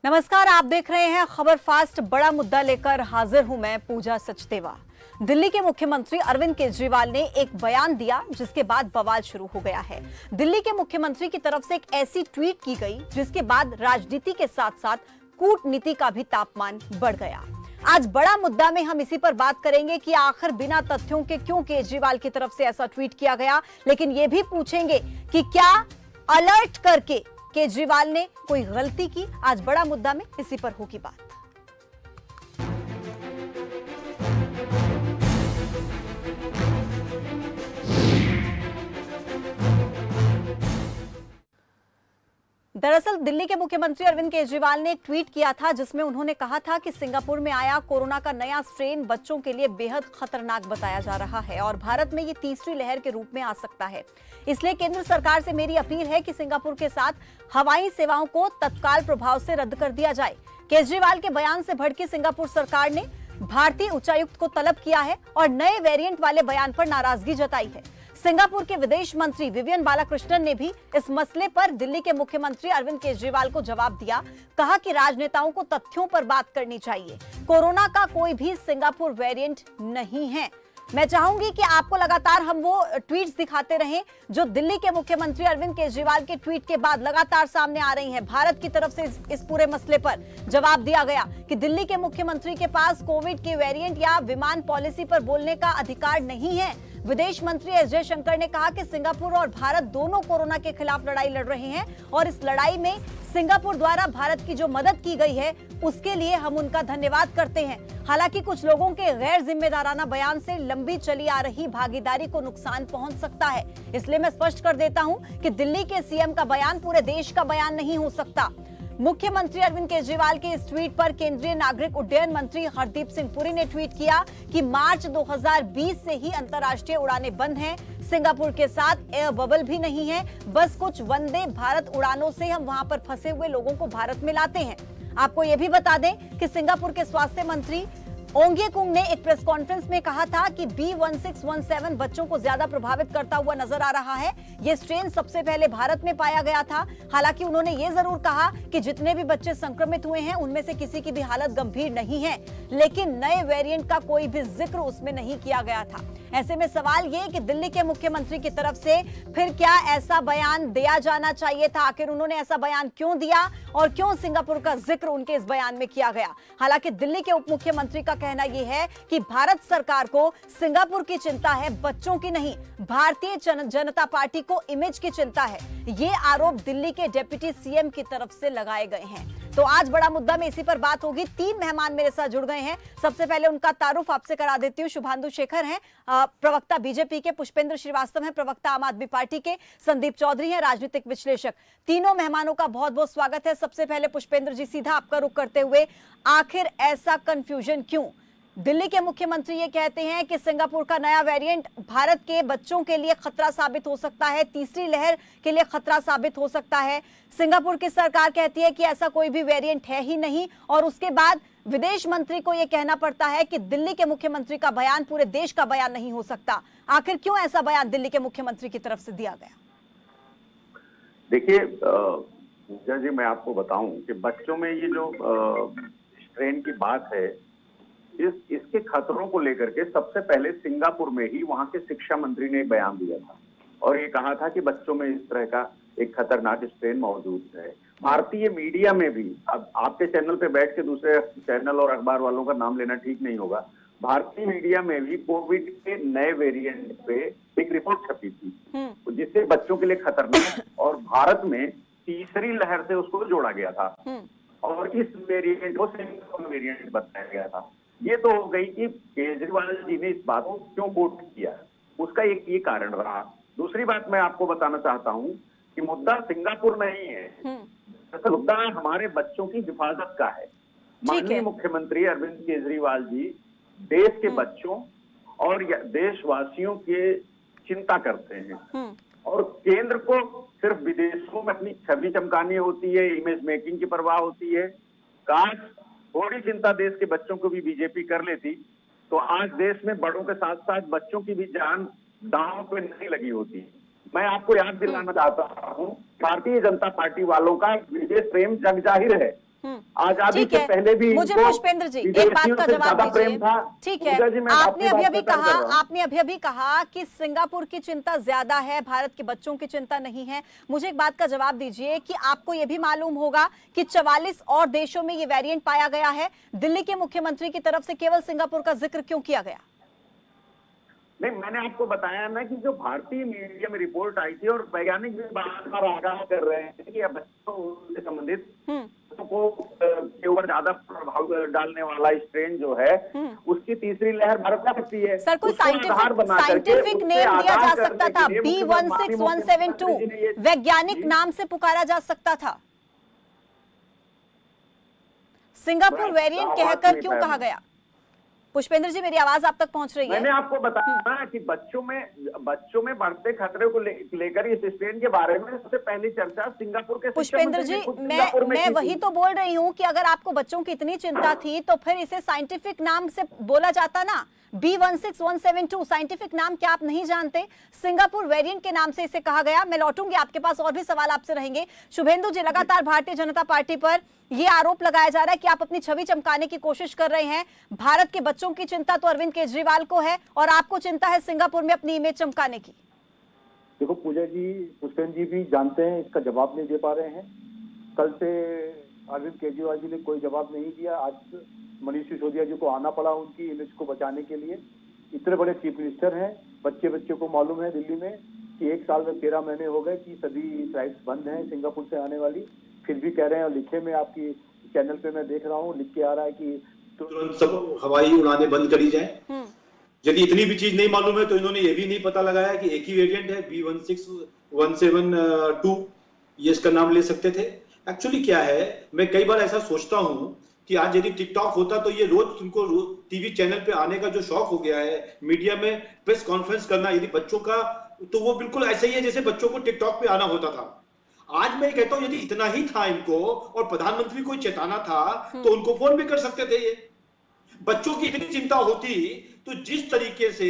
नमस्कार, आप देख रहे हैं खबर फास्ट। बड़ा मुद्दा लेकर हाजिर हूं मैं पूजा सचदेवा। दिल्ली के मुख्यमंत्री अरविंद केजरीवाल ने एक बयान दिया जिसके बाद बवाल शुरू हो गया है। दिल्ली के मुख्यमंत्री की तरफ से एक ऐसी ट्वीट की गई जिसके बाद राजनीति के साथ साथ कूटनीति का भी तापमान बढ़ गया। आज बड़ा मुद्दा में हम इसी पर बात करेंगे कि आखिर बिना तथ्यों के क्यों केजरीवाल की तरफ से ऐसा ट्वीट किया गया, लेकिन यह भी पूछेंगे कि क्या अलर्ट करके केजरीवाल ने कोई गलती की। आज बड़ा मुद्दा में इसी पर होगी बात। दरअसल दिल्ली के मुख्यमंत्री अरविंद केजरीवाल ने एक ट्वीट किया था जिसमें उन्होंने कहा था कि सिंगापुर में आया कोरोना का नया स्ट्रेन बच्चों के लिए बेहद खतरनाक बताया जा रहा है और भारत में ये तीसरी लहर के रूप में आ सकता है। इसलिए केंद्र सरकार से मेरी अपील है कि सिंगापुर के साथ हवाई सेवाओं को तत्काल प्रभाव से रद्द कर दिया जाए। केजरीवाल के बयान से भड़की सिंगापुर सरकार ने भारतीय उच्चायुक्त को तलब किया है और नए वेरिएंट वाले बयान पर नाराजगी जताई है। सिंगापुर के विदेश मंत्री विवियन बालाकृष्णन ने भी इस मसले पर दिल्ली के मुख्यमंत्री अरविंद केजरीवाल को जवाब दिया। कहा कि राजनेताओं को तथ्यों पर बात करनी चाहिए। कोरोना का कोई भी सिंगापुर वेरिएंट नहीं है। मैं चाहूंगी कि आपको लगातार हम वो ट्वीट्स दिखाते रहें जो दिल्ली के मुख्यमंत्री अरविंद केजरीवाल के ट्वीट के बाद लगातार सामने आ रही हैं। भारत की तरफ से इस पूरे मसले पर जवाब दिया गया कि दिल्ली के मुख्यमंत्री के पास कोविड के वेरिएंट या विमान पॉलिसी पर बोलने का अधिकार नहीं है। विदेश मंत्री एस जयशंकर ने कहा कि सिंगापुर और भारत दोनों कोरोना के खिलाफ लड़ाई लड़ रहे हैं और इस लड़ाई में सिंगापुर द्वारा भारत की जो मदद की गई है उसके लिए हम उनका धन्यवाद करते हैं। हालांकि कुछ लोगों के गैर जिम्मेदाराना बयान से लंबी चली आ रही भागीदारी को नुकसान पहुंच सकता है। इसलिए मैं स्पष्ट कर देता हूं कि दिल्ली के सीएम का बयान पूरे देश का बयान नहीं हो सकता। मुख्यमंत्री अरविंद केजरीवाल के इस ट्वीट पर केंद्रीय नागरिक उड्डयन मंत्री हरदीप सिंह पुरी ने ट्वीट किया कि मार्च 2020 से ही अंतर्राष्ट्रीय उड़ानें बंद हैं। सिंगापुर के साथ एयर बबल भी नहीं है, बस कुछ वंदे भारत उड़ानों से हम वहां पर फंसे हुए लोगों को भारत में लाते हैं। आपको यह भी बता दें कि सिंगापुर के स्वास्थ्य मंत्री ओंगे कुंग ने एक प्रेस कॉन्फ्रेंस में कहा था कि B1617 बच्चों को ज्यादा प्रभावित करता हुआ नजर आ रहा है। यह स्ट्रेन सबसे पहले भारत में पाया गया था। हालांकि उन्होंने यह जरूर कहा कि जितने भी बच्चे संक्रमित हुए हैं उनमें से किसी की भी हालत गंभीर नहीं है, लेकिन नए वेरिएंट का कोई भी जिक्र उसमें नहीं किया गया था। ऐसे में सवाल ये कि दिल्ली के मुख्यमंत्री की तरफ से फिर क्या ऐसा बयान दिया जाना चाहिए था? आखिर उन्होंने ऐसा बयान क्यों दिया और क्यों सिंगापुर का जिक्र उनके इस बयान में किया गया? हालांकि दिल्ली के उप मुख्यमंत्री का कहना यह है कि भारत सरकार को सिंगापुर की चिंता है, बच्चों की नहीं। भारतीय जनता पार्टी को इमेज की चिंता है। ये आरोप दिल्ली के डिप्टी सीएम की तरफ से लगाए गए हैं। तो आज बड़ा मुद्दा में इसी पर बात होगी। 3 मेहमान मेरे साथ जुड़ गए हैं। सबसे पहले उनका तारुफ आपसे करा देती हूँ। शुभांशु शेखर हैं, प्रवक्ता बीजेपी के। पुष्पेंद्र श्रीवास्तव हैं, प्रवक्ता आम आदमी पार्टी के। संदीप चौधरी हैं, राजनीतिक विश्लेषक। तीनों मेहमानों का बहुत बहुत स्वागत है। सबसे पहले पुष्पेंद्र जी, सीधा आपका रुख करते हुए, आखिर ऐसा कंफ्यूजन क्यों? दिल्ली के मुख्यमंत्री ये कहते हैं कि सिंगापुर का नया वेरिएंट भारत के बच्चों के लिए खतरा साबित हो सकता है, तीसरी लहर के लिए खतरा साबित हो सकता है। सिंगापुर की सरकार कहती है कि ऐसा कोई भी वेरिएंट है ही नहीं और उसके बाद विदेश मंत्री को यह कहना पड़ता है कि दिल्ली के मुख्यमंत्री का बयान पूरे देश का बयान नहीं हो सकता। आखिर क्यों ऐसा बयान दिल्ली के मुख्यमंत्री की तरफ से दिया गया? देखिए पूजा जी, मैं आपको बताऊं कि बच्चों में ये जो स्ट्रेन की बात है, इसके खतरों को लेकर के सबसे पहले सिंगापुर में ही वहां के शिक्षा मंत्री ने बयान दिया था और ये कहा था कि बच्चों में इस तरह का एक खतरनाक स्ट्रेन मौजूद है। भारतीय मीडिया में भी, अब आपके चैनल पे बैठ के दूसरे चैनल और अखबार वालों का नाम लेना ठीक नहीं होगा, भारतीय मीडिया में भी कोविड के नए वेरिएंट पे एक रिपोर्ट छपी थी जिससे बच्चों के लिए खतरनाक और भारत में तीसरी लहर से उसको जोड़ा गया था और इस वेरिएंट को सिंगापुर वेरिएंट बताया गया था। ये तो हो गई कि केजरीवाल जी ने इस बात को क्यों कोट किया, उसका एक ये कारण रहा। दूसरी बात मैं आपको बताना चाहता हूं कि मुद्दा सिंगापुर नहीं है, मुद्दा हमारे बच्चों की हिफाजत का है। माननीय मुख्यमंत्री अरविंद केजरीवाल जी देश के बच्चों और देशवासियों के चिंता करते हैं और केंद्र को सिर्फ विदेशों में अपनी छवि चमकानी होती है, इमेज मेकिंग की परवाह होती है। काश थोड़ी चिंता देश के बच्चों को भी बीजेपी कर लेती तो आज देश में बड़ों के साथ साथ बच्चों की भी जान दांव पे नहीं लगी होती। मैं आपको याद दिलाना चाहता हूं, भारतीय जनता पार्टी वालों का विदेश प्रेम जग जाहिर है। आजादी से पहले भी मुझे पुष्पेंद्र जी एक बात का जवाब दीजिए। ठीक है, आपने अभी अभी कहा कि सिंगापुर की चिंता ज्यादा है, भारत के बच्चों की चिंता नहीं है। मुझे एक बात का जवाब दीजिए कि आपको यह भी मालूम होगा कि 44 और देशों में ये वेरिएंट पाया गया है, दिल्ली के मुख्यमंत्री की तरफ से केवल सिंगापुर का जिक्र क्यों किया गया? नहीं, मैंने आपको बताया ना कि जो भारतीय मीडिया में रिपोर्ट आई थी और वैज्ञानिक भी बार-बार आगाह कर रहे हैं कि बच्चों से संबंधित को के ऊपर ज्यादा प्रभाव डालने वाला स्ट्रेन जो है उसकी तीसरी लहर भारत में सकती है। सर, कोई साइंटिफिक नेम दिया जा सकता था, B16172 वैज्ञानिक नाम से पुकारा जा सकता था। सिंगापुर वेरिएंट कहकर क्यों कहा गया? पुष्पेंद्र जी, मेरी आवाज आप तक पहुंच रही है? मैंने आपको बताया कि बच्चों में बढ़ते खतरे को लेकर इस स्ट्रेन के बारे में सबसे पहली चर्चा सिंगापुर के। पुष्पेंद्र जी, मैं वही तो बोल रही हूँ कि अगर आपको बच्चों की इतनी चिंता थी तो फिर इसे साइंटिफिक नाम से बोला जाता ना। B16172 साइंटिफिक नाम क्या आप नहीं जानते? सिंगापुर वेरिएंट के नाम से इसे कहा गया। मैं लौटूंगी, आपके पास और भी सवाल आपसे रहेंगे। शुभेंदु जी, लगातार भारतीय जनता पार्टी पर यह आरोप लगाया जा रहा है कि आप अपनी छवि चमकाने की कोशिश कर रहे हैं। भारत के बच्चों की चिंता तो अरविंद केजरीवाल को है और आपको चिंता है सिंगापुर में अपनी इमेज चमकाने की। देखो पूजा जी, पुष्पेंद्र जी भी जानते हैं, इसका जवाब नहीं दे पा रहे हैं। कल से अरविंद केजरीवाल जी ने कोई जवाब नहीं दिया। आज मनीष सिसोदिया जी को आना पड़ा उनकी इमेज को बचाने के लिए। इतने बड़े चीफ मिनिस्टर हैं, बच्चे को मालूम है दिल्ली में कि 1 साल में 13 महीने हो गए कि सभी फ्लाइट्स बंद हैं सिंगापुर से आने वाली, फिर भी कह रहे हैं। और लिखे में आपकी चैनल पे मैं देख रहा हूँ, लिख के आ रहा है कि तुरंत सब हवाई उड़ानें बंद करी जाए। यदि इतनी भी चीज नहीं मालूम है तो इन्होंने ये भी नहीं पता लगाया कि एक ही वेरिएंट है B16172, ये इसका नाम ले सकते थे। एक्चुअली क्या है, मैं कई बार ऐसा सोचता हूँ कि आज यदि टिकटॉक होता तो ये रोज तुमको टीवी चैनल पे आने का जो शौक हो गया है, मीडिया में प्रेस कॉन्फ्रेंस करना यदि बच्चों का, तो वो बिल्कुल ऐसे ही है जैसे बच्चों को टिकटॉक पे आना होता था। आज मैं कहता हूं यदि इतना ही था इनको और प्रधानमंत्री को चेताना था तो उनको फोन भी कर सकते थे। ये बच्चों की इतनी चिंता होती तो जिस तरीके से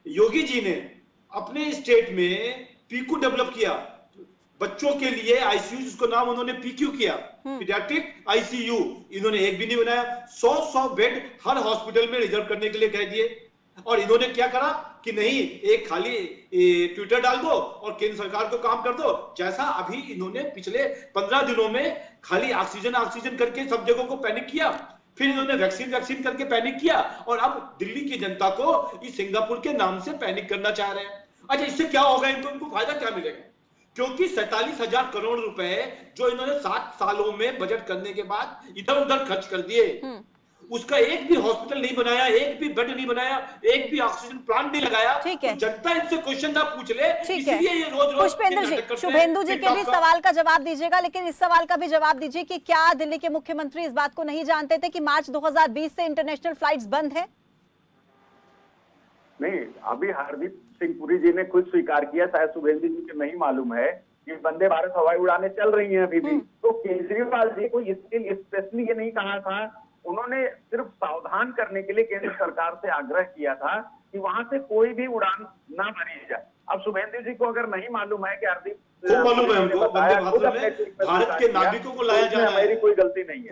योगी जी ने अपने स्टेट में पीकू डेवलप किया बच्चों के लिए, आईसीयू जिसको नाम उन्होंने पीक्यू किया, पीडियाट्रिक आईसीयू, इन्होंने एक भी नहीं बनाया। 100 बेड हर हॉस्पिटल में रिजर्व करने के लिए कह दिए। और इन्होंने क्या करा कि नहीं, एक खाली ट्विटर डाल दो और केंद्र सरकार को काम कर दो, जैसा अभी इन्होंने पिछले 15 दिनों में खाली ऑक्सीजन करके सब जगहों को पैनिक किया, फिर इन्होंने वैक्सीन करके पैनिक किया, और अब दिल्ली की जनता को इस सिंगापुर के नाम से पैनिक करना चाह रहे हैं। अच्छा, इससे क्या होगा? इनको फायदा क्या मिलेगा? क्योंकि 47,000 करोड़ रुपए जो इन्होंने 7 सालों में बजट करने के बाद इधर उधर खर्च कर दिए, उसका एक भी हॉस्पिटल नहीं बनाया, एक भी बेड नहीं बनाया, एक भी ऑक्सीजन प्लांट नहीं लगाया। ठीक है, जनता इनसे क्वेश्चन ना पूछ ले, इसलिए ये रोज पुष्पेंद्र जी, शुभेंदु जी के भी सवाल का जवाब दीजिएगा, लेकिन इस सवाल का भी जवाब दीजिए कि क्या दिल्ली के मुख्यमंत्री इस बात को नहीं जानते थे कि मार्च 2020 से इंटरनेशनल फ्लाइट्स बंद है? नहीं, अभी हरदीप सिंह पुरी जी ने खुद स्वीकार किया, शायद शुभेंदु जी को नहीं मालूम है कि वंदे भारत हवाई उड़ानें चल रही हैं अभी भी। तो केजरीवाल जी को इसके लिए स्पेशली ये नहीं कहा था, उन्होंने सिर्फ सावधान करने के लिए केंद्र सरकार से आग्रह किया था कि वहां से कोई भी उड़ान ना भरी जाए। अब शुभेंदु जी को अगर नहीं मालूम है कि हरदीप मालूम है हमको, भारत के नागरिकों को लाया जा रहा है, मेरी कोई गलती नहीं है।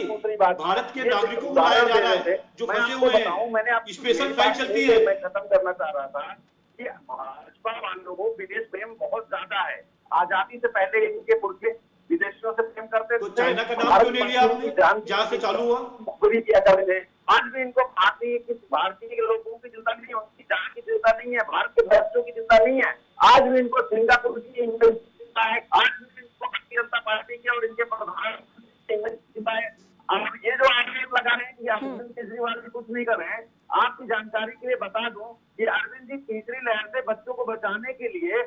दूसरी बात, भारत के नागरिकों को लाया जा रहा है जो फंसे हुए हैं, मैंने स्पेशल फ्लाइट चलती है। मैं खत्म करना चाह रहा था कि भाजपा वालों को विदेश प्रेम बहुत ज्यादा है। आजादी से पहले इनके पुरखे विदेशियों से प्रेम करते थे। चाइना का नाम क्यों नहीं लिया आपने, जहां से चालू हुआ? किया करते थे। आज भी इनको भारतीय लोगों की चिंता नहीं है, उनकी जान की चिंता नहीं है, भारत के बच्चों की चिंता नहीं है। आज भी इनको सिंगापुर की चिंता है, आज भी इनको भारतीय जनता पार्टी की और इनके प्रधानमंत्री की चिंता है। अब ये जो आरोप लगा रहे हैं कि अरविंद केजरीवाल जी कुछ नहीं कर रहे हैं, आपकी जानकारी के लिए बता दूं कि अरविंद जी तीसरी लहर से बच्चों को बचाने के लिए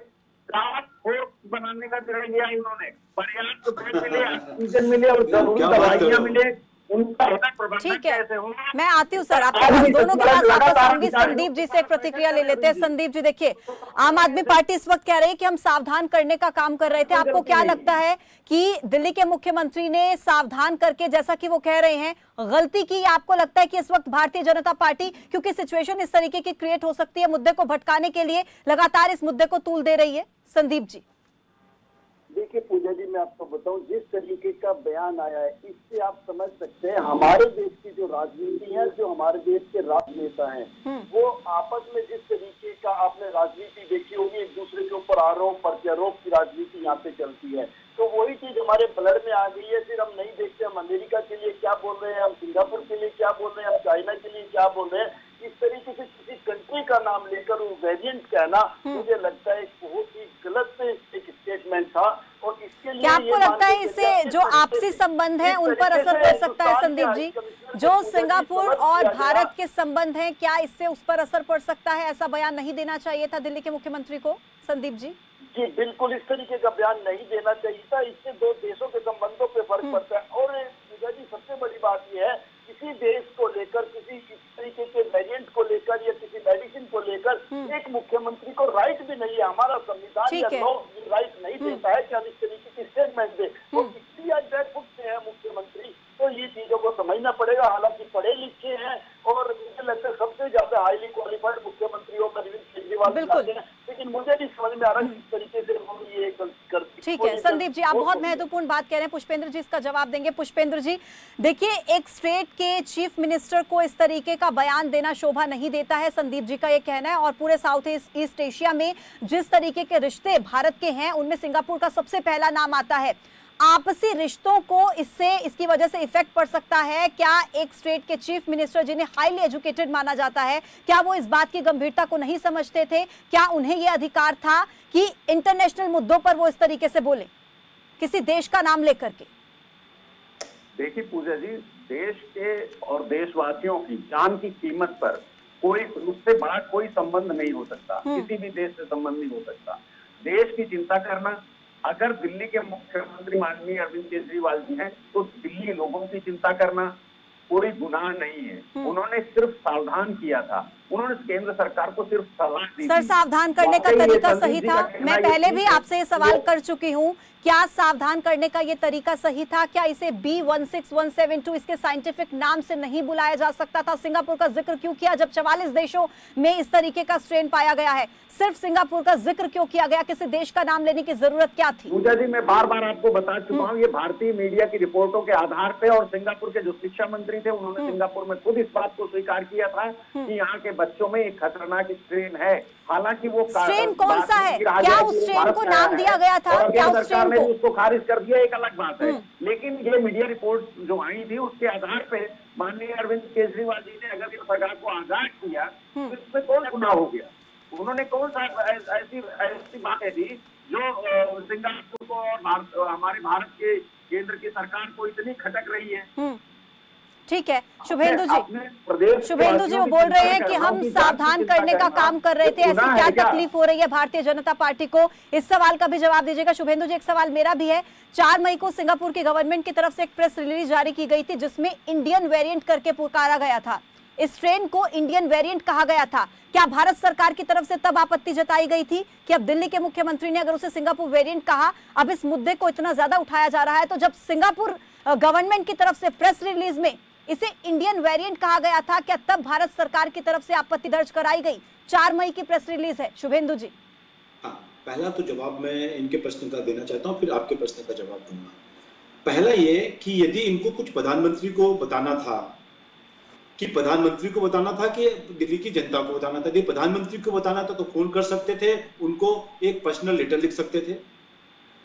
टास्क फोर्स बनाने का निर्णय लिया उन्होंने। पर्याप्त बेड मिले, ऑक्सीजन मिले और जरूरी दवाइयां मिले। ठीक है, मैं आती हूँ सर आपके पास, दोनों के पास वापस आऊंगी। संदीप जी से एक प्रतिक्रिया ले लेते हैं। संदीप जी, देखिए, आम आदमी पार्टी इस वक्त कह रही है कि हम सावधान करने का काम कर रहे थे। आपको क्या लगता है कि दिल्ली के मुख्यमंत्री ने सावधान करके, जैसा कि वो कह रहे हैं, गलती की? आपको लगता है कि इस वक्त भारतीय जनता पार्टी, क्योंकि सिचुएशन इस तरीके की क्रिएट हो सकती है, मुद्दे को भटकाने के लिए लगातार इस मुद्दे को तूल दे रही है? संदीप जी, देखिए पूजा जी, मैं आपको बताऊं, जिस तरीके का बयान आया है इससे आप समझ सकते हैं हमारे देश की जो राजनीति है, जो हमारे देश के राजनेता हैं, वो आपस में जिस तरीके का आपने राजनीति देखी होगी, एक दूसरे के ऊपर आरोप प्रत्यारोप की राजनीति यहाँ पे चलती है। तो वही चीज हमारे ब्लड में आ गई है। फिर हम नहीं देखते हम अमेरिका के लिए क्या बोल रहे हैं, हम सिंगापुर के लिए क्या बोल रहे हैं, हम चाइना के लिए क्या बोल रहे हैं। इस तरीके से किसी कंट्री का नाम लेकर वो वेरिएंट कहना मुझे लगता है एक बहुत ही गलत एक स्टेटमेंट था। और इसके लिए क्या आपको लगता है इससे जो आपसी संबंध है उन पर असर पड़ सकता है संदीप जी? जो सिंगापुर और भारत के संबंध हैं, क्या इससे उस पर असर पड़ सकता है? ऐसा बयान नहीं देना चाहिए था दिल्ली के मुख्यमंत्री को, संदीप जी? जी बिल्कुल, इस तरीके का बयान नहीं देना चाहिए था। इससे दो देशों के संबंधों पे फर्क पड़ता है। और पूजा जी, सबसे बड़ी बात यह है, किसी देश को लेकर, किसी इस तरीके के वेरिएंट को लेकर या किसी मेडिसिन को लेकर एक मुख्यमंत्री को राइट भी नहीं है। हमारा संविधान या लॉ राइट नहीं देता है कि हम इस तरीके की स्टेटमेंट दे। तो इसलिए आज बैकफुट से है मुख्यमंत्री, तो ये चीजों को समझना पड़ेगा। हालांकि पढ़े लिखे हैं और मुझे लगता है सबसे ज्यादा हाईली क्वालिफाइड मुख्यमंत्रियों का अरविंद केजरीवाल हैं, लेकिन मुझे नहीं समझ में आ रहा किस तरीके से वो ये करती। ठीक है संदीप जी, आप बहुत महत्वपूर्ण बात कह रहे हैं। पुष्पेंद्र जी इसका जवाब देंगे। पुष्पेंद्र जी, देखिए, एक स्टेट के चीफ मिनिस्टर को इस तरीके का बयान देना शोभा नहीं देता है, संदीप जी का ये कहना है। और पूरे साउथ ईस्ट एशिया में जिस तरीके के रिश्ते भारत के हैं, उनमें सिंगापुर का सबसे पहला नाम आता है। आपसी रिश्तों को इसकी वजह से इफेक्ट पड़ सकता है क्या? एक स्टेट के चीफ मिनिस्टर जिन्हें हाईली एजुकेटेड माना जाता है, क्या वो इस बात की गंभीरता को नहीं समझते थे? क्या उन्हें यह अधिकार था कि इंटरनेशनल मुद्दों पर वो इस तरीके से बोले, किसी देश का नाम लेकर के? देखिए पूजा जी, देश के और देशवासियों की जान की कीमत पर कोई उससे बड़ा कोई संबंध नहीं हो सकता, किसी भी देश से संबंध नहीं हो सकता। देश की चिंता करना, अगर दिल्ली के मुख्यमंत्री माननीय अरविंद केजरीवाल जी हैं, तो दिल्ली लोगों की चिंता करना कोई गुनाह नहीं है। उन्होंने सिर्फ सावधान किया था, उन्होंने केंद्र सरकार को सिर्फ सलाह दी। सर, सावधान करने का तरीका सही था? मैं पहले भी आपसे ये सवाल कर चुकी हूँ, क्या सावधान करने का ये तरीका सही था? क्या इसे B16172 इसके साइंटिफिक नाम से नहीं बुलाया जा सकता था? सिंगापुर का जिक्र क्यों किया जब 44 देशों में इस तरीके का स्ट्रेन पाया गया है? सिर्फ सिंगापुर का जिक्र क्यों किया गया? किसी देश का नाम लेने की जरूरत क्या थी? पूजा जी, मैं बार बार आपको बता चुका हूँ, ये भारतीय मीडिया की रिपोर्टों के आधार पे, और सिंगापुर के जो शिक्षा मंत्री थे उन्होंने सिंगापुर में खुद इस बात को स्वीकार किया था कि यहाँ के बच्चों में एक खतरनाक स्ट्रेन है। हालांकि वो स्ट्रेन कौन सा है? क्या उस स्ट्रेन को नाम दिया गया था? क्या उस सरकार ने उसको खारिज कर दिया, एक अलग बात है। लेकिन ये मीडिया रिपोर्ट जो आई थी उसके आधार पे माननीय अरविंद केजरीवाल जी ने अगर सरकार को आजाद किया तो इसमें कौन गुनाह हो गया? उन्होंने कौन सा ऐसी बातें दी जो सिंगापुर को और हमारे भारत के केंद्र की सरकार को इतनी खटक रही है? ठीक है शुभेंदु जी वो बोल रहे हैं कि हम सावधान करने का काम कर रहे थे, ऐसी क्या तकलीफ हो रही है भारतीय जनता पार्टी को? इस सवाल का भी जवाब दीजिएगा शुभेंदु जी। एक सवाल मेरा भी है। 4 मई को सिंगापुर की गवर्नमेंट की तरफ से एक प्रेस रिलीज जारी की गई थी जिसमें इंडियन वेरिएंट करके पुकारा गया था। इस ट्रेन को इंडियन वेरिएंट कहा गया था। क्या भारत सरकार की तरफ से तब आपत्ति जताई गई थी कि अब दिल्ली के मुख्यमंत्री ने अगर उसे सिंगापुर वेरिएंट कहा, अब इस मुद्दे को इतना ज्यादा उठाया जा रहा है, तो जब सिंगापुर गवर्नमेंट की तरफ से प्रेस रिलीज में इसे इंडियन वेरिएंट कहा गया था, क्या तब भारत सरकार की तरफ से आपत्ति दर्ज कराई गई? 4 मई की प्रेस रिलीज है शुभेंदु जी। हाँ, पहला तो जवाब मैं इनके प्रश्न का देना चाहता हूँ, फिर आपके प्रश्न का जवाब दूंगा। पहला ये कि यदि इनको कुछ प्रधानमंत्री को बताना था कि दिल्ली की जनता को बताना था, यदि प्रधानमंत्री को बताना था तो फोन कर सकते थे, उनको एक पर्सनल लेटर लिख सकते थे,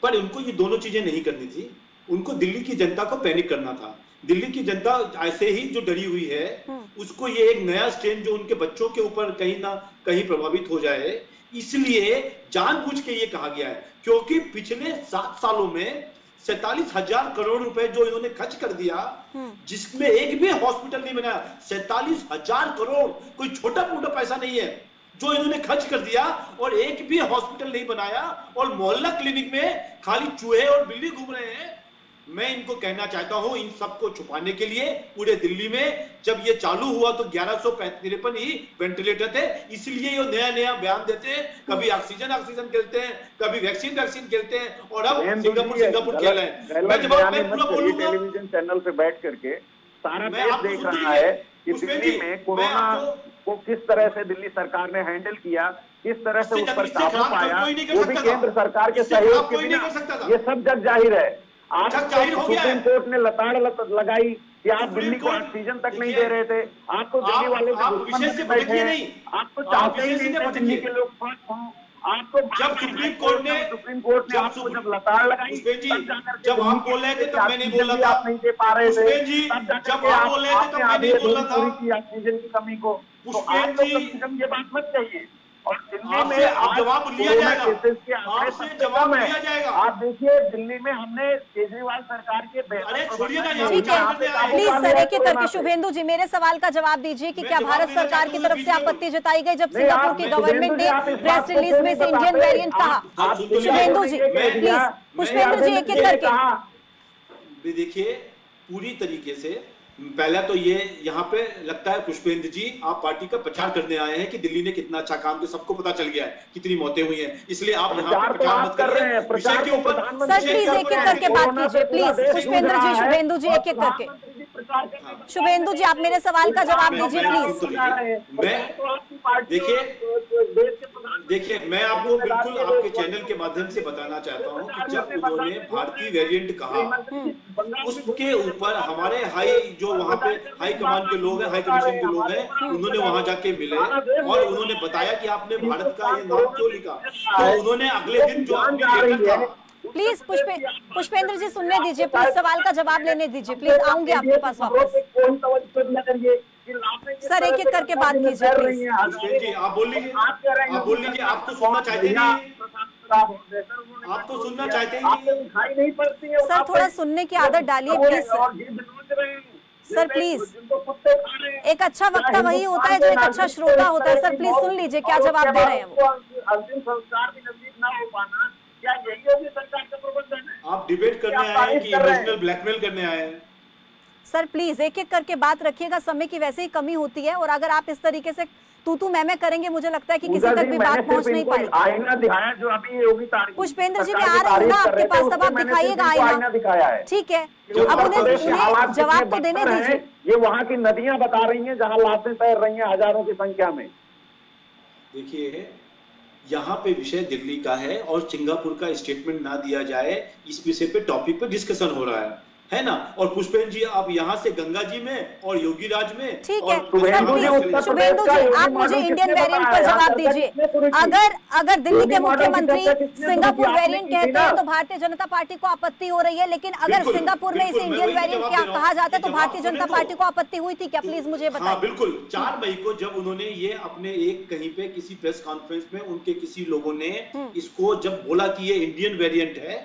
पर उनको ये दोनों चीजें नहीं करनी थी। उनको दिल्ली की जनता को पैनिक करना था। दिल्ली की जनता ऐसे ही जो डरी हुई है, उसको ये एक नया स्ट्रेन जो उनके बच्चों के ऊपर कहीं ना कहीं प्रभावित हो जाए, इसलिए जानबूझ के ये कहा गया है। क्योंकि पिछले 7 सालों में 47,000 करोड़ रुपए जो इन्होंने खर्च कर दिया, जिसमें एक भी हॉस्पिटल नहीं बनाया। 47,000 करोड़ कोई छोटा मोटा पैसा नहीं है जो इन्होंने खर्च कर दिया, और एक भी हॉस्पिटल नहीं बनाया, और मोहल्ला क्लिनिक में खाली चूहे और बिल्ली घूम रहे हैं। मैं इनको कहना चाहता हूं, इन सबको छुपाने के लिए पूरे दिल्ली में जब ये चालू हुआ तो 1153 ही वेंटिलेटर थे, इसलिए ये नया बयान देते हैं। कभी ऑक्सीजन कहते हैं, कभी वैक्सीन कहते हैं, और अब सिंगापुर खेल है। मैं पूरा बोलूंगा, टेलीविजन चैनल पे बैठ करके सारा देश देख रहा है कि दिल्ली में कोरोना को किस तरह से दिल्ली सरकार ने हैंडल किया। किस तरह से उस पर इससे काबू खिलाफ पाया, कोई नहीं कर वो भी सकता था। केंद्र सरकार के इससे सहयोग खिलाफ के कोई नहीं बिना, कर सकता था। ये सब जग जाहिर है। आज जग जाहिर हो गया है। सुप्रीम कोर्ट ने लताड़ लगाई कि आप सुप्रीम दिल्ली को कोर्ट- ऑक्सीजन तक नहीं देखिए, दे रहे थे। आप तो दिल्ली वाले से आप दुश्मन विषय से बन बैठे भटकिए हैं। नहीं। आप तो आप चाहते ही विषय से नहीं थे भटकिए। दिल्ली के लोग स्वस्थ हों। आपको जब सुप्रीम कोर्ट ने आपको जब लताड़ लगाई, पुष्पेन जी, तब जाकर के जब आप दिल्ली बोल रहे थे के तब मैं नहीं बोल रहा ऑक्सीजन भी था। आप नहीं दे पा रहे थे। पुष्पेन जी, तब जाकर जब के आप बोल रहे थे तब मैं नहीं बोल रहा था। पूरी की ऑक्सीजन की कमी को। तो पुष्पेन आप तो जी, कम से कम ये बात मत कहिए। और दिल्ली आपसे में अब आज जवाब लिया कोरोना जाएगा। केसेस के आंकड़े आपसे सबसे जवाब कम है। लिया जाएगा। आप देखिए दिल्ली में हमने केजरीवाल सरकार के अरे छोड़िए ना, यहाँ ठीक विचार है, करने आए हैं। प्लीज सर एक एक कोरोना करके से। शुभेंदु जी मेरे सवाल का जवाब दीजिए कि मैं क्या जवाब भारत देना सरकार की चाहता तरफ हूँ, से वीडियो। आपत्ति जताई गई जब नहीं, सिंगापुर आप की शुभेंदु गवर्नमेंट जी, ने आप इस प्रेस बात को रिलीज क्यों में नहीं से इंडियन बताते? वेरिएंट कहा? आप सुन तो शुभेंदु जी मैं- प्लीज, पुष्पेंद्र जी एक एक करके। देखिए पूरी तरीके से पहला तो ये यहाँ पे लगता है पुष्पेंद्र जी आप पार्टी का प्रचार करने आए हैं कि दिल्ली ने कितना अच्छा काम किया, सबको पता चल गया है कितनी मौतें हुई हैं, इसलिए आप यहाँ पे प्रचार मत कर रहे हैं विषय के ऊपर। सर प्लीज एक एक करके बात कीजिए प्लीज। पुष्पेंद्र जी, शुभेंदु जी एक एक करके। शुभेंदु जी आप मेरे सवाल का जवाब दीजिए प्लीज। देखिए मैं आपको बिल्कुल आपके चैनल के माध्यम से बताना चाहता हूँ कि जब उन्होंने भारतीय वेरिएंट कहा उसके ऊपर हमारे हाई जो वहाँ पे हाई कमान के लोग हैं, हाई कमीशन के लोग हैं, उन्होंने वहां जाके मिले और उन्होंने बताया कि आपने भारत का ये नाम क्यों लिखा। तो उन्होंने अगले दिन जो अपनी लेटर था, प्लीज पुष्पेंद्र जी सुनने दीजिए, प्लीज सवाल का जवाब लेने दीजिए, प्लीज आऊंगी आपके पास वापस। सर एक एक करके बात कीजिए प्लीज। पुष्पेंद्र जी आप बोल लीजिए, आप तो सुनना चाहते नहीं, आप तो सुनना चाहते ही नहीं। सर थोड़ा सुनने की आदत डालिए प्लीज सर प्लीज। एक अच्छा वक्ता वही होता है जो एक अच्छा श्रोता होता है। सर प्लीज सुन लीजिए क्या जवाब दे रहे हैं वो। अंतिम संस्कार भी नसीब ना हो पाना, क्या यही होगी सरकार का प्रबंधन है? आप डिबेट करने आए हैं कि इमोशनल ब्लैकमेल करने आए हैं? सर प्लीज एक एक करके बात रखिएगा, समय की वैसे ही कमी होती है और अगर आप इस तरीके से तू मैं करेंगे मुझे लगता है कि किसी तक भी बात पहुंच नहीं पाएगी। आईना दिखाया जो अभी योगी तारीख पुष्पेंद्र जी मैं आ रही हूँ ना आपके पास, तब आप दिखाइएगा आईना दिखाया है। ठीक है, अब उन्हें जवाब तो देने दीजिए। ये वहाँ की नदियां बता रही हैं जहाँ लाशें तैर रही हैं हजारों की संख्या में। देखिए यहाँ पे विषय दिल्ली का है और सिंगापुर का स्टेटमेंट ना दिया जाए इस विषय पे टॉपिक पे डिस्कशन हो रहा है ना। और पुष्पेंद्र जी आप यहाँ से गंगा जी में और योगी राज में ठीक है। और शुभेंदु जी आप मुझे इंडियन वेरिएंट पर जवाब दीजिए। अगर दिल्ली के मुख्यमंत्री सिंगापुर वेरिएंट कहते हैं तो भारतीय जनता पार्टी को आपत्ति हो रही है, लेकिन अगर सिंगापुर में इसे इंडियन वेरिएंट क्या कहा जाता है तो भारतीय जनता पार्टी को आपत्ति हुई थी क्या? प्लीज मुझे बताइए। हाँ बिल्कुल, 4 मई को जब उन्होंने ये अपने एक कहीं पे किसी प्रेस कॉन्फ्रेंस में उनके किसी लोगों ने इसको जब बोला कि ये इंडियन वेरिएंट है,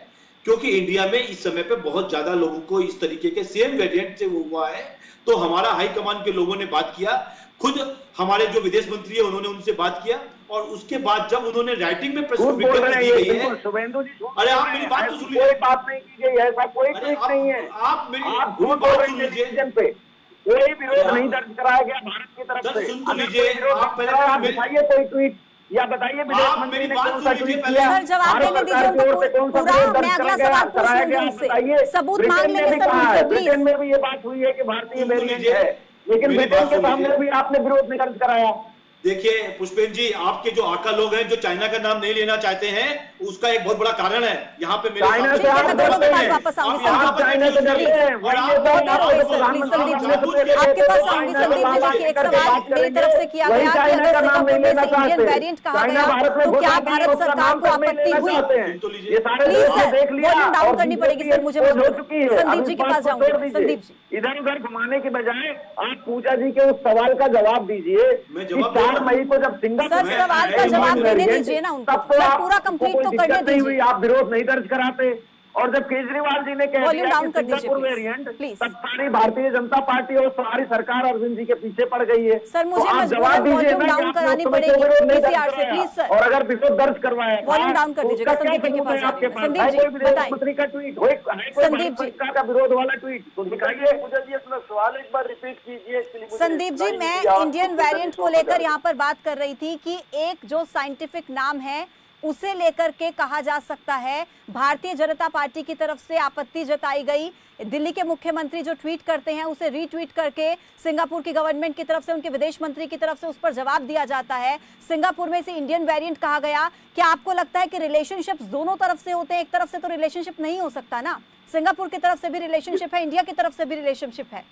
क्योंकि इंडिया में इस समय पे बहुत ज्यादा लोगों को इस तरीके के सेम वेरिएंट से हुआ है, तो हमारा हाई कमान के लोगों ने बात किया, खुद हमारे जो विदेश मंत्री है उन्होंने उनसे बात किया और उसके बाद जब उन्होंने राइटिंग में प्रेस विज्ञप्ति दी गई है। शुभेंदु जी अरे आप मेरी बात तो सुन लीजिए। कोई बात नहीं की गई, ऐसा कोई ट्वीट नहीं है। आप मेरी बात सुन लीजिए। कोई विरोध नहीं दर्ज कराया गया भारत की तरफ से। सुन तो लीजिए, आप पहले बताइए कोई ट्वीट या बताइए विदेश मंत्री ने कौन सा ट्वीट किया। सर जवाब देने दीजिए उनको पूरा। मैं अगला सवाल पूछ लूंगी उनसे, सबूत मांग लेंगे सर उनसे प्लीज। ब्रिटेन में भी ये बात हुई है कि भारतीय वेरिएंट है, लेकिन ब्रिटेन के सामने भी आपने विरोध नहीं दर्ज कराया। देखिए पुष्पेंद्र जी आपके जो आका लोग हैं जो चाइना का नाम नहीं लेना चाहते हैं उसका एक बहुत बड़ा कारण है यहाँ पे मेरे चाइना से आप दोनों के पास वापस आऊंगी। चाइना से डरते हैं। आपके पास आऊंगी संदीप जी। देखिए एक सवाल मेरी तरफ से किया गया कि अगर सिंगापुर में से इंडियन वेरिएंट कहा गया तो क्या भारत सरकार को आपत्ति हुई? प्लीज सर वॉल्यूम डाउन करनी पड़ेगी सर मुझे। संदीप जी के पास जाऊंगी। संदीप जी इधर उधर घुमाने के बजाय आप पूजा जी के उस सवाल का जवाब दीजिए। 4 मई को जब सिंगापुर सर सवाल का जवाब देने दीजिए ना उनको, सर पूरा कंप्लीट तो करने दीजिए। आप विरोध नहीं दर्ज कराते और जब केजरीवाल जी ने कह दिया कि सिंगापुर वेरिएंट, तब सारी भारतीय जनता पार्टी और सारी सरकार अरविंद जी के पीछे पड़ गई है। सर मुझे मजबूरन वॉल्यूम डाउन करानी पड़ेगी पीसीआर से प्लीज सर। और अगर विरोध दर्ज करवाया वॉल्यूम डाउन कर दीजिएगा। संदीप जी के पास जाइए। संदीप जी बताइए। मंत्री का ट्वीट, संदीप जी का विरोध वाला ट्वीट तो दिखाइए। मुझे जी अपना सवाल एक बार रिपीट कीजिए। संदीप जी मैं इंडियन वेरिएंट को लेकर यहाँ पर बात कर रही थी कि एक जो साइंटिफिक नाम है उसे लेकर के कहा जा सकता है भारतीय जनता पार्टी की तरफ से आपत्ति जताई गई। दिल्ली के मुख्यमंत्री जो ट्वीट करते हैं उसे रीट्वीट करके सिंगापुर की गवर्नमेंट की तरफ से, उनके विदेश मंत्री की तरफ से उस पर जवाब दिया जाता है। सिंगापुर में इसे इंडियन वेरिएंट कहा गया। क्या आपको लगता है कि रिलेशनशिप्स दोनों तरफ से होते हैं? एक तरफ से तो रिलेशनशिप नहीं हो सकता ना, सिंगापुर की तरफ से भी रिलेशनशिप है, इंडिया की तरफ से भी रिलेशनशिप है।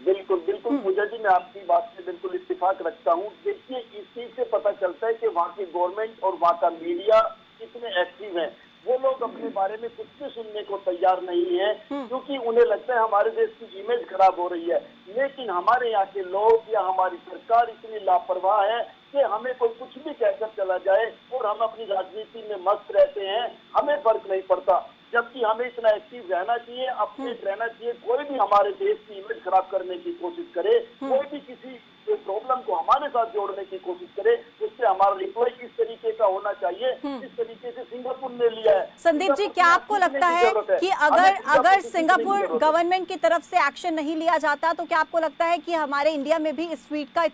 बिल्कुल बिल्कुल पूजा जी, मैं आपकी बात से बिल्कुल इत्तेफाक रखता हूँ। देखिए, इस चीज से पता चलता है कि वहाँ की गवर्नमेंट और वहाँ का मीडिया कितने एक्टिव है। वो लोग अपने बारे में कुछ भी सुनने को तैयार नहीं है, क्योंकि उन्हें लगता है हमारे देश की इमेज खराब हो रही है। लेकिन हमारे यहाँ के लोग या हमारी सरकार इतनी लापरवाह है कि हमें कोई कुछ भी कहकर चला जाए और हम अपनी राजनीति में मस्त रहते हैं, हमें फर्क नहीं पड़ता। जबकि हमें इतना एक्टिव रहना चाहिए, अपडेट रहना चाहिए। कोई भी हमारे देश की इमेज खराब करने की कोशिश करे, कोई भी किसी प्रॉब्लम को हमारे साथ जोड़ने की कोशिश करे, उससे हमारा रिप्लाई इस तरीके का होना चाहिए जिस तरीके से सिंगापुर ने लिया है। संदीप जी, क्या आपको लगता है कि अगर सिंगापुर गवर्नमेंट की तरफ से एक्शन नहीं लिया जाता तो क्या आपको लगता है कि हमारे इंडिया में भी इस ट्वीट का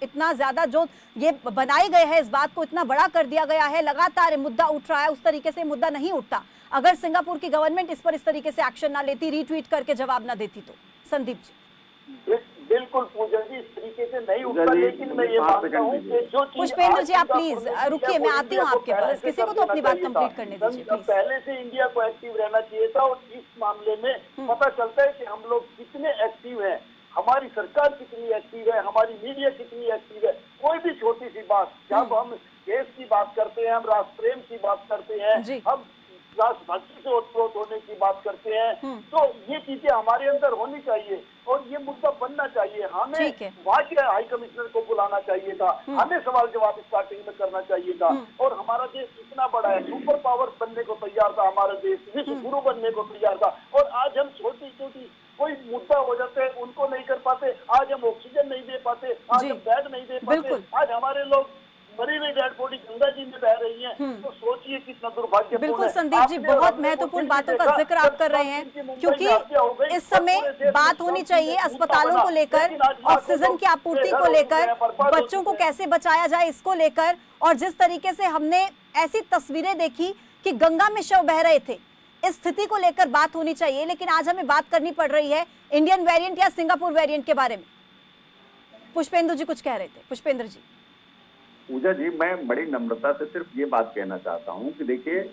इतना ज्यादा जो ये बनाए गए हैं, इस बात को इतना बड़ा कर दिया गया है, लगातार मुद्दा उठ रहा है, उस तरीके से मुद्दा नहीं उठता अगर सिंगापुर की गवर्नमेंट इस पर इस तरीके से एक्शन ना लेती, रीट्वीट करके जवाब ना देती? तो संदीप जी। बिल्कुल पूजा जी, इस तरीके से नहीं उठता, लेकिन मैं ये मानता हूँ कि जो पुष्पेंद्र जी, आप प्लीज रुकिए, मैं आती हूँ आपके पास, किसी को तो अपनी बात कंप्लीट करने दीजिए प्लीज। पहले से इंडिया को एक्टिव रहना चाहिए था और इस मामले में पता चलता है कि हम लोग कितने एक्टिव हैं, हमारी सरकार कितनी एक्टिव है, हमारी मीडिया कितनी एक्टिव है। कोई भी छोटी सी बात, जब हम देश की बात करते हैं, हम राष्ट्र प्रेम की बात करते हैं, हम राष्ट्रभक्ति से ओतप्रोत होने की बात करते हैं, तो ये चीजें हमारे अंदर होनी चाहिए और ये मुद्दा बनना चाहिए। हमें वहाँ के हाई कमिश्नर को बुलाना चाहिए था, हमें सवाल जवाब स्टार्टिंग में करना चाहिए था। और हमारा देश इतना बड़ा है, सुपर पावर बनने को तैयार था हमारा देश, विश्व गुरु बनने को तैयार था। और आज हम छोटी छोटी कोई मुद्दा हो जाते हैं, उनको नहीं कर पाते। आज हम ऑक्सीजन नहीं दे पाते, आज हम बेड नहीं दे पाते, आज हमारे लोग मरी हुई डेड बॉडी गंगा जी में बह रही है। तो सोचिए कितना दुर्भाग्यपूर्ण है। बिल्कुल संदीप जी, बहुत महत्वपूर्ण बातों का जिक्र आप कर रहे हैं, क्योंकि इस समय बात होनी चाहिए अस्पतालों को लेकर, ऑक्सीजन की आपूर्ति को लेकर, बच्चों को कैसे बचाया जाए इसको लेकर। और जिस तरीके से हमने ऐसी तस्वीरें देखी कि गंगा में शव बह रहे थे, इस स्थिति को लेकर बात होनी चाहिए। लेकिन आज हमें बात करनी पड़ रही है इंडियन वेरिएंट या सिंगापुर वेरिएंट के बारे में। पुष्पेंद्र जी कुछ कह रहे थे। पुष्पेंद्र जी। पूजा जी, मैं बड़ी नम्रता से सिर्फ ये बात कहना चाहता हूँ कि देखिए,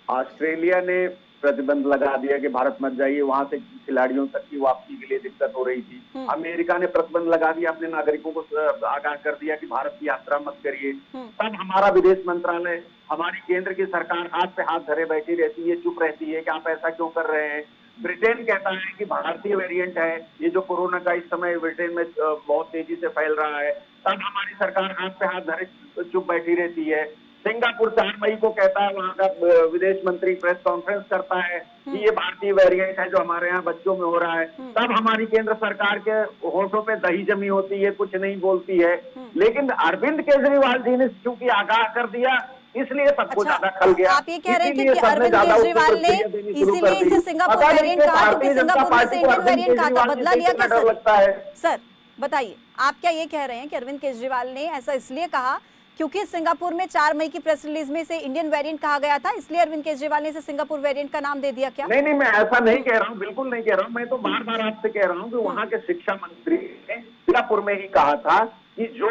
ऑस्ट्रेलिया ने प्रतिबंध लगा दिया कि भारत मत जाइए, वहां से खिलाड़ियों तक की वापसी के लिए दिक्कत हो रही थी। अमेरिका ने प्रतिबंध लगा दिया, अपने नागरिकों को आगाह कर दिया कि भारत की यात्रा मत करिए। तब हमारा विदेश मंत्रालय, हमारी केंद्र की सरकार हाथ पे हाथ धरे बैठी रहती है, चुप रहती है कि आप ऐसा क्यों कर रहे हैं। ब्रिटेन कहता है कि भारतीय वेरिएंट है ये जो कोरोना का इस समय ब्रिटेन में बहुत तेजी से फैल रहा है, तब हमारी सरकार हाथ पे हाथ धरे चुप बैठी रहती है। सिंगापुर 4 मई को कहता है, वहां का विदेश मंत्री प्रेस कॉन्फ्रेंस करता है कि ये भारतीय वेरिएंट है जो हमारे यहाँ बच्चों में हो रहा है। तब हमारी केंद्र सरकार के होठों पे दही जमी होती है, कुछ नहीं बोलती है। लेकिन अरविंद केजरीवाल जी ने चूंकि आगाह कर दिया, इसलिए सबको ज्यादा खल गया। आप ये कह रहे हैं कि अरविंद केजरीवाल ने इसीलिए इसे सिंगापुर वेरिएंट कहा, क्योंकि सिंगापुर में से इंडियन वेरिएंट कहा था, बदला लिया क्या सर? सर बताइए, आप क्या ये कह रहे हैं कि अरविंद केजरीवाल ने ऐसा इसलिए कहा क्योंकि सिंगापुर में 4 मई की प्रेस रिलीज में से इंडियन वेरिएंट कहा गया था, इसलिए अरविंद केजरीवाल ने इसे सिंगापुर वेरिएंट का नाम दे दिया क्या? नहीं, मैं ऐसा नहीं कह रहा हूँ, बिल्कुल नहीं कह रहा हूँ। मैं तो बार बार आपसे कह रहा हूँ कि वहाँ के शिक्षा मंत्री ने सिंगापुर में ही कहा था कि जो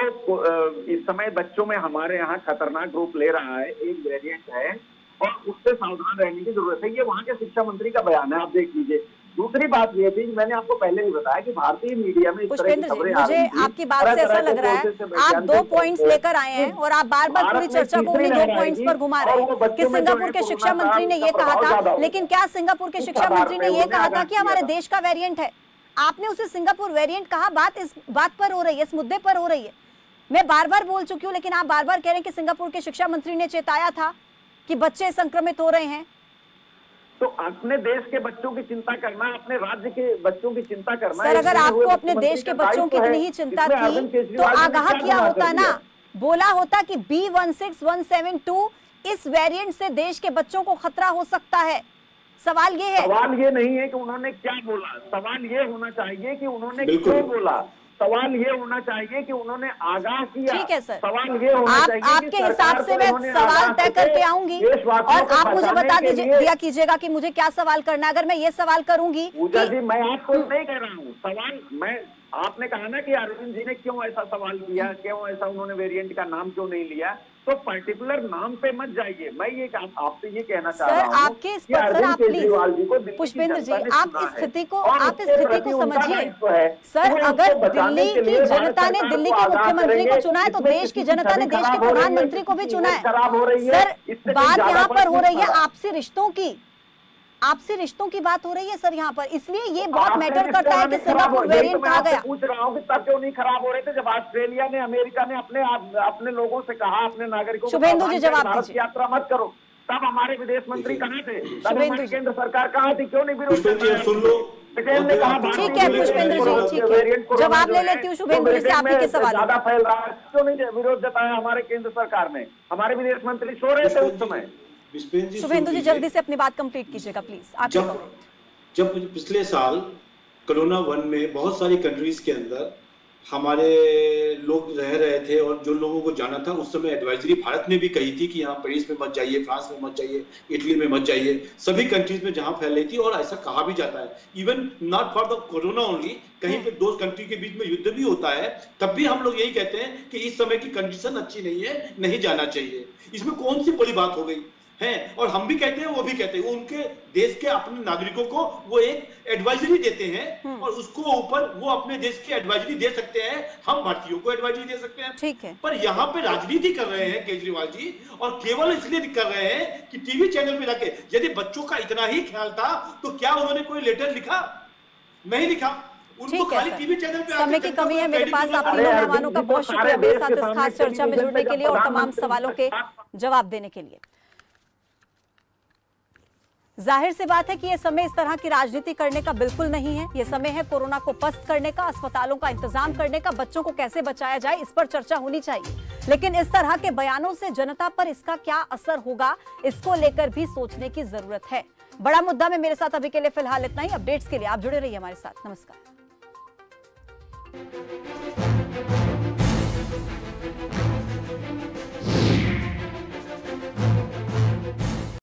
इस समय बच्चों में हमारे यहाँ खतरनाक रूप ले रहा है, एक वेरिएंट है और उससे सावधान रहने की जरूरत है। ये वहाँ के शिक्षा मंत्री का बयान है, आप देख लीजिए। दूसरी बात ये थी, मैंने आपको पहले ही बताया कि भारतीय मीडिया में पुष्पेंद्र जी, मुझे आपकी बात से ऐसा लग रहा है आप 2 पॉइंट्स लेकर आए हैं और आप बार बार पूरी चर्चा को उन्हीं 2 पॉइंट्स पर घुमा रहे हैं कि सिंगापुर के शिक्षा मंत्री ने ये कहा था। लेकिन क्या सिंगापुर के शिक्षा मंत्री ने ये कहा था कि हमारे देश का वेरिएंट है? आपने उसे सिंगापुर वेरिएंट कहा। बात इस बात पर हो रही है, इस मुद्दे पर हो रही है। मैं बार बार बोल चुकी हूँ, लेकिन आप बार बार कह रहे हैं कि सिंगापुर के शिक्षा मंत्री ने चेताया था कि बच्चे संक्रमित हो रहे हैं। तो अपने देश के बच्चों की चिंता करना, अपने राज्य के बच्चों की चिंता करना। सर, अगर आपको अपने देश के बच्चों की इतनी ही चिंता थी तो आगाह किया होता ना, बोला होता कि B16172 इस वेरिएंट से देश के बच्चों को खतरा हो सकता है। सवाल ये है, सवाल ये नहीं है कि उन्होंने क्या बोला, सवाल ये होना चाहिए कि उन्होंने क्यों बोला। सवाल ये होना चाहिए कि उन्होंने आगाह किया। ठीक है सर, सवाल ये होना चाहिए कि आपके हिसाब से मैं सवाल तय करके आऊंगी और आप मुझे बता दिया कीजिएगा कि मुझे क्या सवाल करना है। अगर मैं ये सवाल करूंगी पूजा जी, मैं आपको नहीं कह रहा हूँ सवाल, मैं आपने कहा ना कि अरविंद जी ने क्यों ऐसा सवाल किया, क्यों ऐसा उन्होंने वेरिएंट का नाम क्यों नहीं लिया, तो पर्टिकुलर नाम पे मत जाइए। मैं ये आपसे ये कहना चाह रहा हूँ आपके इस पर सर, आप प्लीज पुष्पेंद्र जी, आप इस स्थिति को समझिए। सर, अगर दिल्ली की जनता ने दिल्ली के मुख्यमंत्री को चुना है तो देश की जनता ने देश के प्रधानमंत्री को भी चुना है। सर, बात यहाँ पर हो रही है आपसी रिश्तों की, आपसी रिश्तों की बात हो रही है सर यहाँ पर, इसलिए ये बहुत मैटर करता है कि सिंगापुर वेरिएंट कहा गया। पूछ रहा हूँ कि तब क्यों नहीं खराब हो रहे थे जब ऑस्ट्रेलिया ने, अमेरिका ने अपने लोगों से कहा, अपने नागरिकों को, शुभेंदु जी जवाब दीजिए, यात्रा मत करो, तब हमारे विदेश मंत्री कहाँ थे, तब हमारी केंद्र सरकार कहाँ थी, क्यों नहीं विरोध कर रहे? ठीक है पुष्पेंद्र जी, ठीक है, जवाब ले लेती हूँ शुभेंदु जी से आप ही के सवाल। ज्यादा फैल रहा है, क्यों नहीं विरोध जताया हमारे केंद्र सरकार ने? हमारे विदेश मंत्री सो रहे थे उस समय। शुभेंदु जी जल्दी से अपनी बात कंप्लीट कीजिएगा प्लीज। जब पिछले साल कोरोना 1 में बहुत सारी कंट्रीज के अंदर हमारे लोग रह रहे थे और जो लोगों को जाना था, उस समय एडवाइजरी भारत ने भी कही थी कि यहाँ पेरिस में मत जाइए, फ्रांस में मत जाइए, इटली में मत जाइए, सभी कंट्रीज में जहां फैल रही थी। और ऐसा कहा भी जाता है, even not for the corona only, कहीं पे दो कंट्री के बीच में युद्ध भी होता है, तब भी हम लोग यही कहते हैं कि इस समय की कंडीशन अच्छी नहीं है, नहीं जाना चाहिए। इसमें कौन सी बड़ी बात हो गई है? और हम भी कहते हैं, वो भी कहते हैं, उनके देश के अपने नागरिकों को वो एक एडवाइजरी देते हैं और उसको ऊपर वो अपने देश की एडवाइजरी दे सकते हैं, हम भारतीयों को एडवाइजरी दे सकते हैं। ठीक है, पर यहाँ पे राजनीति कर रहे हैं केजरीवाल जी, और केवल इसलिए कर रहे हैं कि टीवी चैनल पे जाके, यदि बच्चों का इतना ही ख्याल था तो क्या उन्होंने कोई लेटर लिखा? नहीं लिखा। ठीक है सर, समय की कमी है मेरे पास। आप तीनों मेहमानों का बहुत शुक्रिया मेरे साथ इस खास चर्चा में जुड़ने के लिए और तमाम सवालों के जवाब देने के लिए। जाहिर सी बात है कि यह समय इस तरह की राजनीति करने का बिल्कुल नहीं है। यह समय है कोरोना को पस्त करने का, अस्पतालों का इंतजाम करने का, बच्चों को कैसे बचाया जाए इस पर चर्चा होनी चाहिए। लेकिन इस तरह के बयानों से जनता पर इसका क्या असर होगा, इसको लेकर भी सोचने की जरूरत है। बड़ा मुद्दा में मेरे साथ अभी के लिए फिलहाल इतना ही। अपडेट्स के लिए आप जुड़े रहिए हमारे साथ। नमस्कार।